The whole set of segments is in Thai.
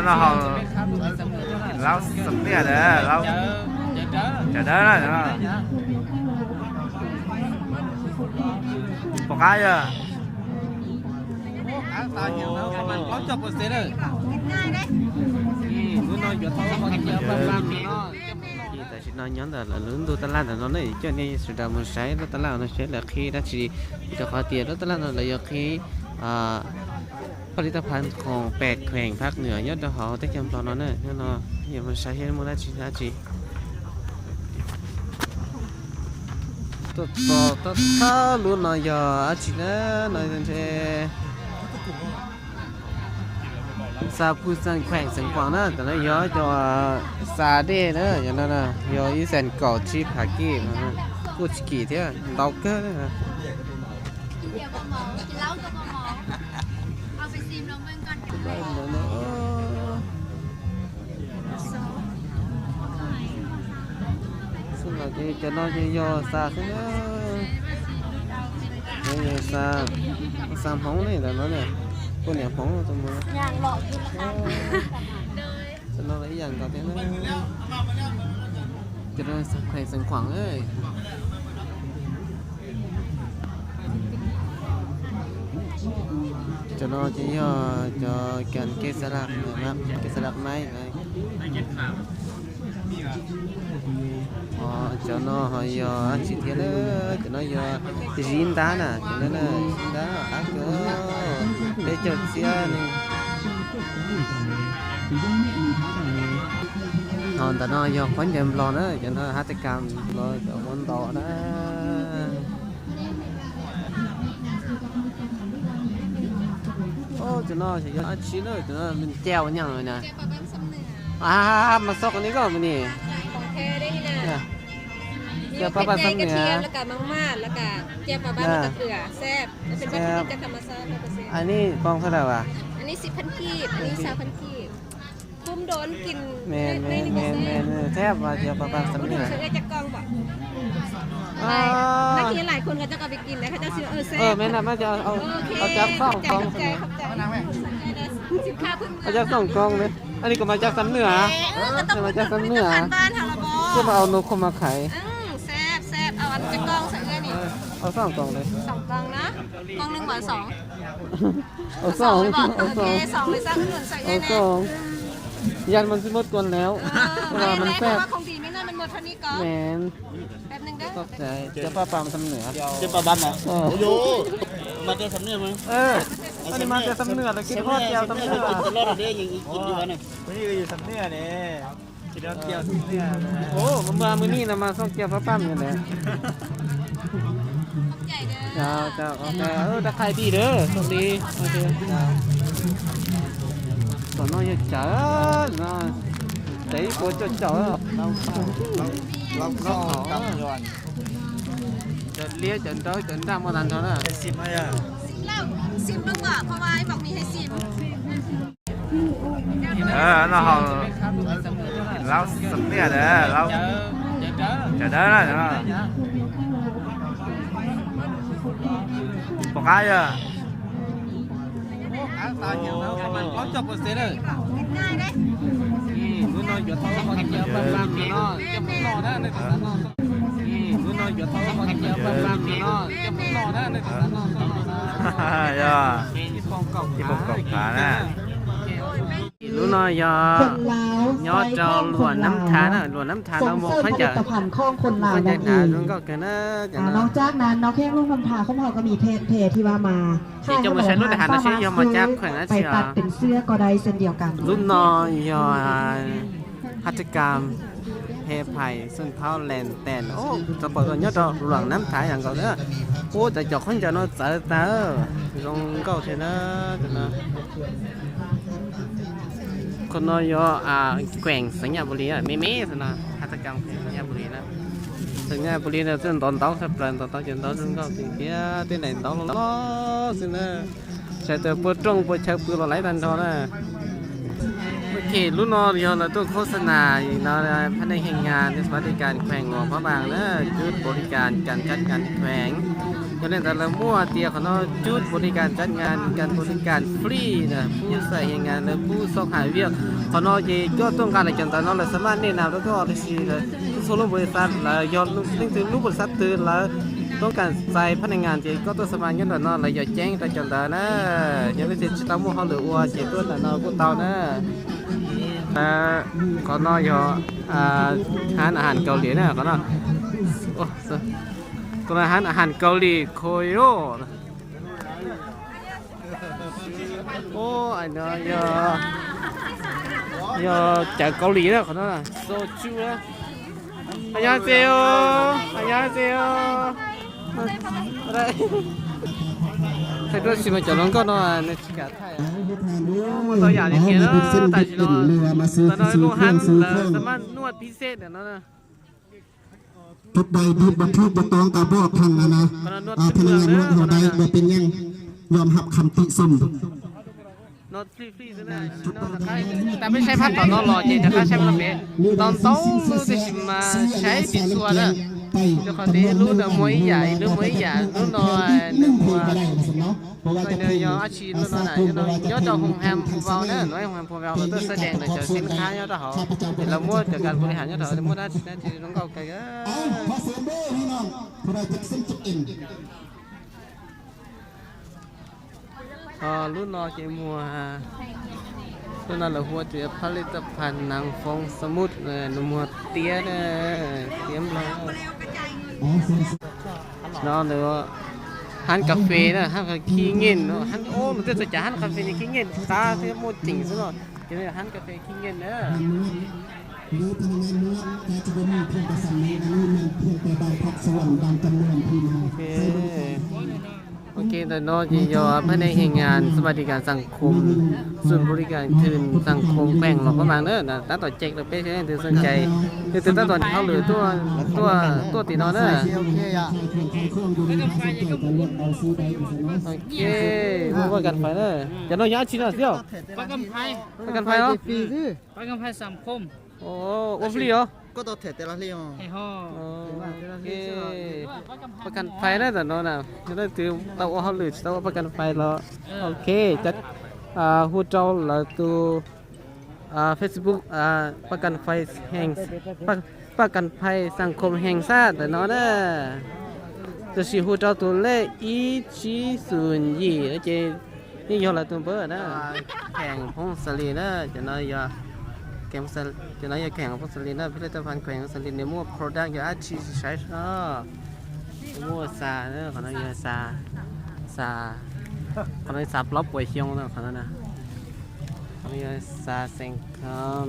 nó họ lão sập bia đấy lão chả đấy là một cái à có cho một xíu rồi nó nói chuyện thôi còn giờ nó tại vì nó nhắn là lớn đôi ta lan là nó này cho nên sự đào một sấy đôi ta lan nó sẽ là khi đã chỉ cho khó tiền đôi ta lan là do khiผลิตภัณฑ์ของแปดแขวงภาคเหนือยอดดอกหอแต่จำตอนนั้นเนี่ยเนาะอย่ามาใช้ให้มันได้ชินาจีตัวถ้ารู้หน่อยอย่าจีนะหน่อยนั่นเองซาพูสังแขวงสังกวางนะแต่ละย่อจะซาเด้นะอย่างนั้นนะย่ออีเซนเก่าชีพากี้นะกูสกีเท่าดอกเกอร์นะได้เลยนะสุดท้ายจะนอนจะย่อซาขึ้นนะย่อซาผงนี่แต่นั้นเนี่ยคนเนี่ยผงตัวมืออย่างหล่อกินละจะนอนอะไรอย่างต่อไปนะจะนอนสังไข่สังขวางเอ้ยcho nó chỉ cho cần cái salad này cái salad máy này cho nó hỏi chỉ thế đó cho nó chín đá nè cho nó là chín đá ăn cơ để cho xe này còn ta nó do quán chém lò đó cho nó hát cam lo cho món tỏ đó cho nó chỉ cho chín rồi cho nó mình treo nhau rồi nè mà sóc cái này có mình nèเจียวปลาบ้านซ้ำเหนือแล้วก็มังม่าแล้วก็เจียวปลาบ้านแล้วก็เกลือแซ่บเป็นวัตถุดิบจากธรรมชาติ100%อันนี้กองเท่าไหร่วะอันนี้10,000 กีบอันนี้20,000 กีบคุ้มโดนกินแม่แซ่บว่าเจียวปลาบ้านซ้ำเหนือเชื่อจะกองบ่นักเรียนหลายคนก็จะเอาไปกินนะเขาจะซื้อแซ่บแม่น่ะมาจะเอาจาก2 กองเขาจะ2 กองเลยอันนี้ก็มาจากซ้ำเหนือมาจากซ้ำเหนือก็มาเอานกเข้ามาขายแซ่บเอาอันจะกองใส่เงินนี่เอา2 กองเลย2 กองนะกอง1หวาน2เอา2โอเค2เลยสร้างเงินใส่เงิน2ยันมันสิหมดก่อนแล้วมันแซ่บคงดีไม่น่ามันหมดเท่านี้ก่อนแม่นแป๊บนึงเด้อตกใจจะป้าปามซ้ำเหนือจะปลาบ้านเหรอโอ้โหมาเจอสำเนียงมั้งอันนี้มาจากซ้ำเหนือแล้วกินทอดเจียวซ้ำเหนือจะรอดได้ยังกินอยู่วะเนี่ยวันนี้ก็อยู่ซ้ำเหนือเนี่ยกินเจียวซ้ำเหนือโอ้มือนี่นะมาส่งเจียวป้าปั้มอยู่เลยจ้าโอเคตะไคร้ดีเด้อสวัสดีโอเคตอนน้อยจ๋านะเต๋ปวดจ๋าเรากำยอนจะเลี้ยจะด้อยจะดำมาทันเท่านั้น10ไหมอ่ะซิมบ้างว่ะเพราะว่าบอกมีให้ซิมnó họ lão sập bia đấy lão chả đấy là một cái à có cho một xíu rồi nó nói chuyện thôi còn giờ băm nó cho muốn nọ đó này nó nói chuyện thôi còn giờ băm nó cho muốn nọ đó nàyที่ผมกบขานะรู้น้อยย่อจอหลวนน้ำทานหลวนน้ำทานเราหมกพันจ่าผลิตภัณฑ์ของคนลาวนั่นเองนอกจากนั้นนอกแค่รุ่นลำพาเขาพอก็มีเพจที่ว่ามาที่จะมาใช้รุ่นอาหารนะใช้ยอมมาจากแขวงอาเชียไปตัดเป็นเสื้อก็ได้เช่นเดียวกันรุ่นน้อยหัตถกรรมเฮไผ่ซึ่งเผาแลนแต่โอ้จะเปิดยอดหลวงน้ำทานอย่างก่อนเนี่ยโอ้แต่จอกคนจะน้อยสายตาลงก็เท่านะคนน้อยแกว่งสัญญาบุรีไม่สินะหัตถกรรมสัญญาบุรีนะสัญญาบุรีเนี่ยซึ่งตอนเต้าสับเปลือกตอนเต้าจนเต้าซึ่งก็สิ่งที่ที่ไหนเต้าล้อสินะใช้ตัวปวดตรงปวดเชือกปวดไหลดันทอนะ เครุ่นน้องเดียวเราต้องโฆษณาอีกเนาะภายในแห่งงานในสวัสดิการแขวงหลวงพระบางเนอะจุดบริการการจัดงานแขวงก็เล่นแต่ละมั่วเตียของเราจุดบริการจัดงานการบริการฟรีนะผู้ใส่แห่งงานและผู้สอบหาเวียกของเราจะก็ต้องการอะไรกันแต่เราสามารถแนะนำแล้วก็ได้สิเลยโซโล่บริษัทแล้วย้อนนึกถึงรูปบริษัทตื่นแล้วต้องการใส่พนักงานเจก็ต้องสมัครกันแล้วเนาะแล้วอย่าแจ้งแต่จังแต่นะอย่าไปเสียชิตามั่วเขาหรือว่าเจตัวแต่เนาะกูเตานะก็น้อยอาหารเกาหลีนะก็น้อยโอ้ก็อาหารเกาหลีโคโร่โอ้อันนั้นจากเกาหลีนะก็น้อยโซจูนะอันยาเซโออันยาเซโออะไรใครรู้สิมาจากน้องก็น้อยในสกัดไทยตัวอย่างนี้เนาะแต่ที่เราตอนนั้นลูกฮันสามารถนวดพิเศษเนี่ยนะทุกใดทุกบัตรทุกบัตรตองตาบอดพังนะพนักงานนวดหัวใดบ่เป็นยังยอมหับคำติชมนวดฟรีๆซะนะแต่ไม่ใช่พัดต่อนอนรอเจแต่ถ้าใช้มันเป็นตอนโต้จะมาใช้ปิดส่วนนะเดี๋ยวเขาจะรู้นะมวยใหญ่หรือมวยใหญ่รู้หน่อยนึกว่าเนี่ยยออาชีพรู้หน่อยยอจะหงแฮมผู้เบาเนี่ยน้อยหงแฮมผู้เบาเราต้องแสดงเลยจะสินค้ายอจะเขาเรามั่วจากการบริหารยอจะเขามั่วได้ที่น้องเขาไกลขอเสริมเด้อพี่น้องผู้ใดจะเส้นจุดเอ็นรุ่นน้องเจมัวรุ่นน้องเราหัวเจือผลิตภัณฑ์นางฟองสมุทรนุ่มหัวเตี้ยเนี่ยเตี้ยมเราน้องเดี๋ยวฮันกาแฟนะฮันขี้เงินเนาะฮันโอ้มันจะจะฮันกาแฟนี่ขี้เงินตาที่หมดจริงซะเนาะเดี๋ยวฮันกาแฟขี้เงินเนอะรู้พนักงานนวดแต่จะมีเพียงแต่สั่งนี้นี่มันเพียงแต่บางพักส่วนบางจำนวนที่มาโอเคแต่นอกจากยอภายในแห่งงานสวัสดิการสังคมส่วนบริการคืนสังคมแบ่งหลอกประมาณนั้นนะตั้งต่อเจ๊กเราเป็นที่สนใจคือตั้งต่อเขาหรือตัวตีนอนนะโอเคว่ากันไฟเนอะจะน้อยยัดชิ้นละเสียวประกันภัยเหรอประกันภัยสังคมโอ้โอฟรีเหรอก็ต้องเทแต่ละเรื่องไอ้ห่อโอเคประกันไฟได้แต่นอนน่ะจะได้ถือเราเอาหรือเราประกันไฟแล้วโอเคจัดหูเจ้าเราตัวFacebook ประกันไฟแห่งประกันภัยสังคมแห่งชาติแต่นอนน่ะจะชื่อหูเจ้าตัวเลข1402แล้วเจนี่ยอดละตัวเบอร์นะแข่งพงศรีนะจะน้อยยาแข่งจะน้อยแข่งพงศรีนะผลิตภัณฑ์แข่งพงศรีในมั่ว product ยาอาชีพใช้มั่วซาเนอะขนาดยาซาขนาดซาปลอบป่วยเชียงเนอะขนาดน่ะขนาดยาซาเซงคัม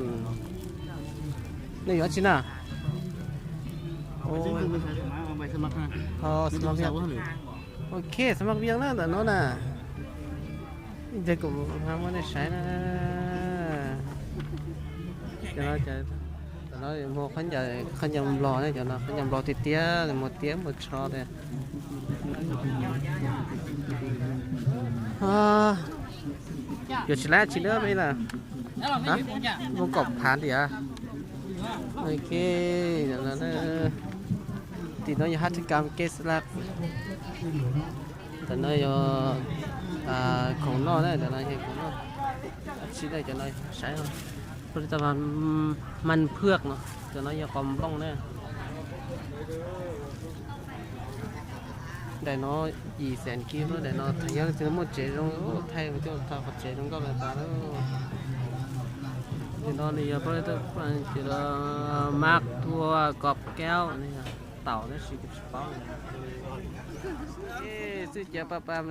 นี่ยอดชิ้นน่ะโอ้สมัครเบียงโอเคสมัครเบียงนะแต่โน่นน่ะเด็กก็ทำมันได้ใช้นะจะเราหมดขันยำรอเนี่ยจะเราขันยำรอติดเตี้ยหมดเตี้ยหมดชอเลยเดี๋ยวชิลล์ชิลล์ไม่ล่ะฮะวงกบผ่านดิอ่ะโอเคเดี๋ยวเราติดน้อยฮัตกรรมเกสลักแต่น้อยของนอกได้แต่น้อยของนอกชิ้นได้จะน้อยใช้ผลิตภัณฑ์มันเพือกเนาะจะน้อยอย่าความร่องเนี่ยได้น้อย200,000กิโลได้น้อยยังถึงหมดเจรงไทยมันจะทำเจรงก็แบบนั้นที่น้อยนี่ผลิตภัณฑ์ที่เรามักทั่วกอบแก้วนี่เต่าเนี่ย40 ปอนด์ซื้อเจ้าปลาปาม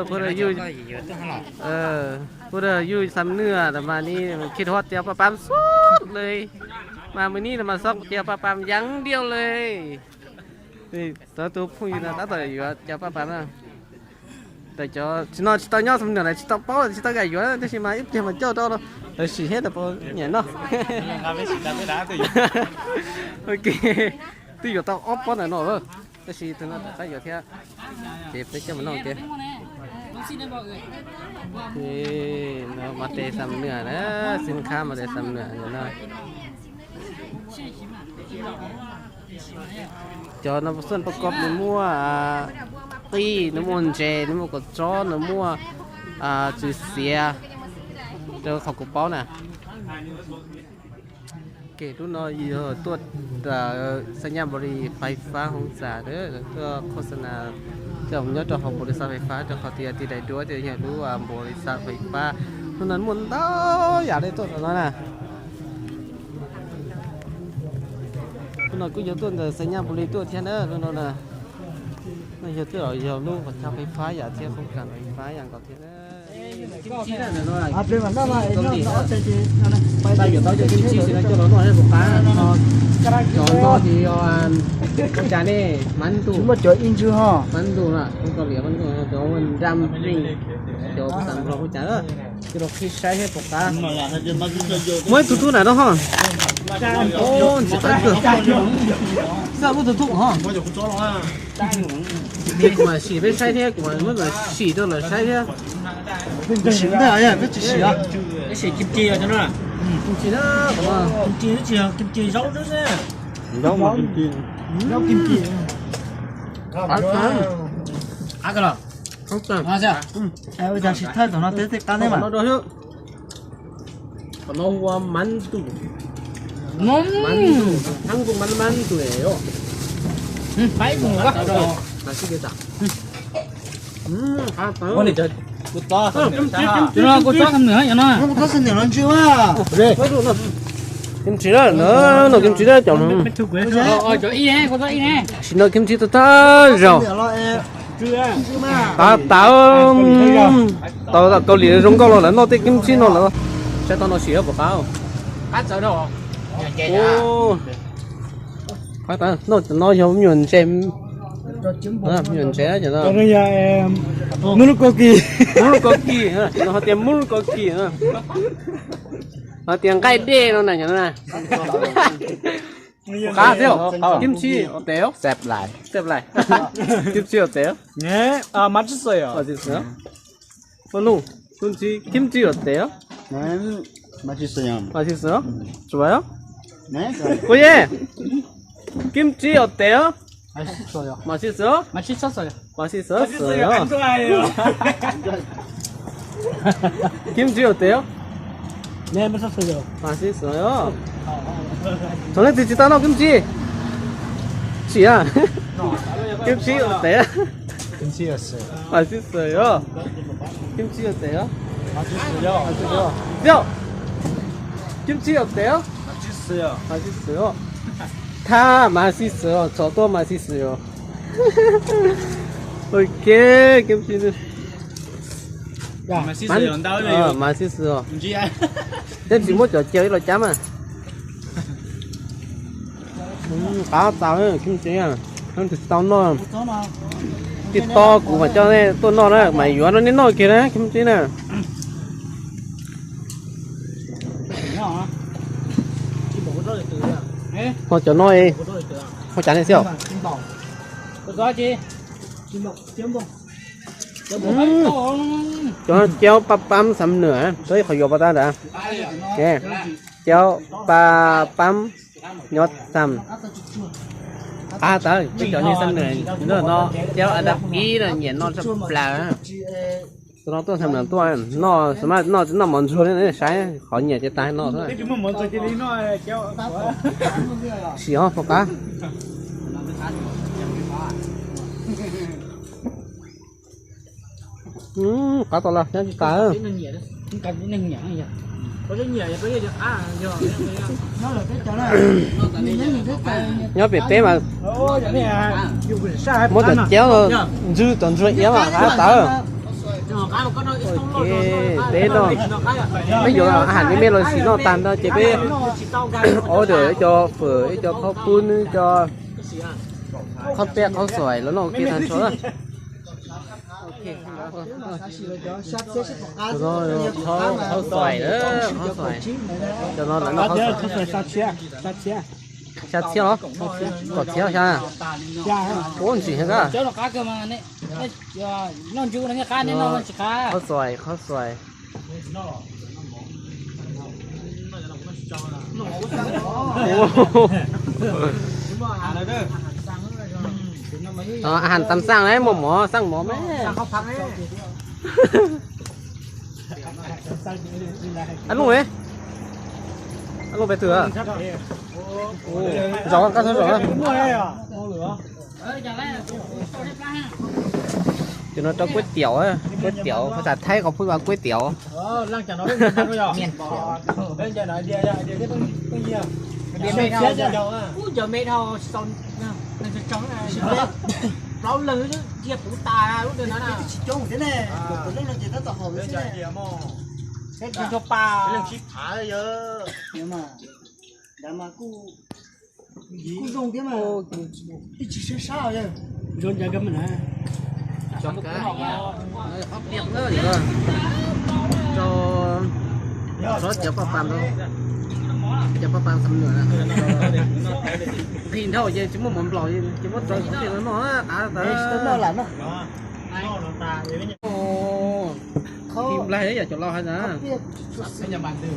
พวกเราอยู่พวกเราอยู่ซ้ำเนื้อแต่มานี่คิดฮอดเจ้าปลาปามสุดเลยมาวันนี้เรามาซ่อมเจ้าปลาปามยังเดียวเลยนี่ตัวพูดอยู่นะตัวอยู่เจ้าปลาปามนะแต่เจ้าชิโน่ชิโต้ย่อซ้ำเนื้อเลยชิโต้เป้าชิโต้ไก่อยู่นะแต่ชิมาอีกเจ้ามาเจ้าตัวเราสีเฮ็ดแต่พอเนี่ยเนาะโอเคที่อยู่ตัวอ๊อฟป้อนหน่อยเนาะก็ชีตัวนั้นก็อยู่ที่เจ็บไปเจ้ามันน้องเจ้นี่เรา มาเตะซ้ำเหนือนะสินค้ามาเตะซ้ำเหนืออยู่นะจอน้ำส่วนประกอบในมั่วตีน้ำมันเจน้ำมันกระจอนน้ำมั่วจืดเสียเจอเขากระเป๋าน่ะเกตุนอยตัวสัญญาณบริไฟฟ้าของสาเด้อก็โฆษณาเจ้าผมยอดของบริษัทไฟฟ้าเจ้าเขาที่ใดด้วยจะอยากรู้ว่าบริษัทไฟฟ้าตอนนั้นมันต้ออยากได้ตัวนั้นน่ะตอนนั้นก็ยอดตัวสัญญาณบริตัวเทียนเด้อตอนนั้นน่ะไม่ยอดตัวเรายอดรู้ว่าชาวไฟฟ้าอยากเที่ยวโครงการไฟฟ้าอย่างกับเทียนเด้อ啊，对嘛，那么那这些，但有到就kimchi现在叫老多还不干，叫老就要按国家的满肚，什么叫印度哈？满肚了，中国里满肚叫我们ramring，叫三不国家了，就可以晒些不干。我突突来了哈，哦，这个，这不突突哈？我就不做了啊。别管洗被晒天，管我们洗到了晒天。不行的，哎呀，别去洗啊！你洗kim chi rồi cho nó là kim chi đó, đúng không? kim chi nó kim chi rau nữa nè Rau mà kim chi. Rau kim chi. ăn cái nào Không cần. ăn chưa Ai bây giờ chỉ thay tụi nó tới tới cắn đấy mà. Nó đó chứ. Còn nó hoa mắn tủ. ngon Thằng cũng mắn tủ này đó. phải cùng quá rồi Là cái gì đó. À, tớ. con này trời cột to cho nó cột to thêm nữa cho nó Không có sinh nhiều lần chưa à? Kim chi đó, nó kim chi đó chồng. chỗ y nè cột to y nè Xin nó kim chi tôi ta rồi. Nhiều lo em. Chưa mà. Tao câu lì rong câu là nó tới kim chi nó là. Sẽ tao nó xỉa của tao. cắt rồi đâu Ô. Phải ta, nó giống nhuận xem. Nhuận xe cho nó. Còn bây giờ em muốn có kỳ. Muốn có kỳ, nó họ tiền muốn có kỳ nữa. Họ tiền cái đê nó này cho nó này. Cá theo, kim chi 어때요? Xẹp lại. Kim chi 어때요? 네, 아 맛있어요. 맛있어요? 원우, 김치 어때요? 네, 맛있어요. 맛있어요? 좋아요? 네, 오예! 김치 어때요? 맛있어요. 맛있어요? 맛있었어요 맛있었어요? 안 좋아해요. 김치 어때요? 네, 맛있어요. 맛있어요? 전에 드지도 않아 김치? 지야 김치 어때요? 김치였어요. 맛있어요? 김치 어때요? 맛있어요. 맛있어요? 뼈! 김치 어때요? 맛있어요. 맛있어요? 다 맛있어요. 저도 맛있어요. 오케이 김치는 맛있어요 đâu 맛있어요. 김치 ăn Đem chỉ một chỗ chơi là chấm à. Cá tàu ấy, kim chi à, không thịt tàu nó, thịt to của mà cho này tôi nó đó, mày vừa nó đến nó kia đấy, kim chi nè. Họ cho nó đi, họ trả này siêu. cột to chi Cho nó chéo băm sắm nữa, tới khỏi vô bao ta đã. Ok, chéo băm nhót sắm. À tới, cái chỗ này sắm nữa, nó chéo ở đặc kỹ là nhện nó sắp là. Nó tôi thèm là tôi nó mà nó mòn xuống đấy sai khó nhẹ cho tay nó thôi. Xì ho phục cá. Cá to là cá cá. cần cái nền nhẫn vậy có cái nhẹ bây giờ giờ Nó là cái chỗ này. Nhớ biệt tế mà Ôi, cái này à. Dùng cái sai mỗi lần chéo rồi dư toàn dư éo mà cá tớ. Ok, tế nó bây giờ là hẳn cái mê rồi xí nó tan đó chỉ biết order cho phở choข้าวปุ้นchoข้าวเปียกข้าวสวยแล้วnó kia thành số rồi. Rồiข้าวสวยđóข้าวสวยcho nó là nóข้าวสวยsát chia. chặt chia nó cọt chia sao bốn chỉ hết á chỗ nó cá cơ mà này nó chú nó cá nên nó chỉ cáข้าวสวย อาหารตามสั่งเลยหมอสั่งหมอแม่ เขาพักไหม anh luôn ấy anh luôn về thừa rõ các thứ rõ cho nó cho quét tiểu á quét tiểuภาษาไทยเขาพูดว่าก๋วยเตี๋ยว หลังจากนั้นเป็นยังไงอ่ะเมียนปอเล่นจะไหนเดียวเดี๋ยวต้องเยี่ยมเดี๋ยวไม่เท่าgiờไม่เท่าson nênจะจ้องอะไรเราเลยเยี่ยปูตาlúcเดือนนั้นอ่ะ trông thế này của nó là gì nó tập hợp thế này hết cho pa lên chip thả giờ nhưng mà đã mà cu dùng thế mà chỉ sẽ sao chứ rồi giờ cái mình hả cho một cái ốc đẹp nữa thì cho nó chở qua phàm đâu chở qua phàm xăm nữa thì thôi chứ chúng một món lòi chúng một rồi thì nó à tới nó làm nó kim lai đấy giờ cho lo hay nè bây giờ bạn từ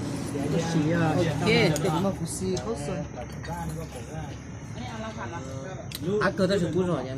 ok mà phụ xì có sợi à cơ ta chụp rồi nha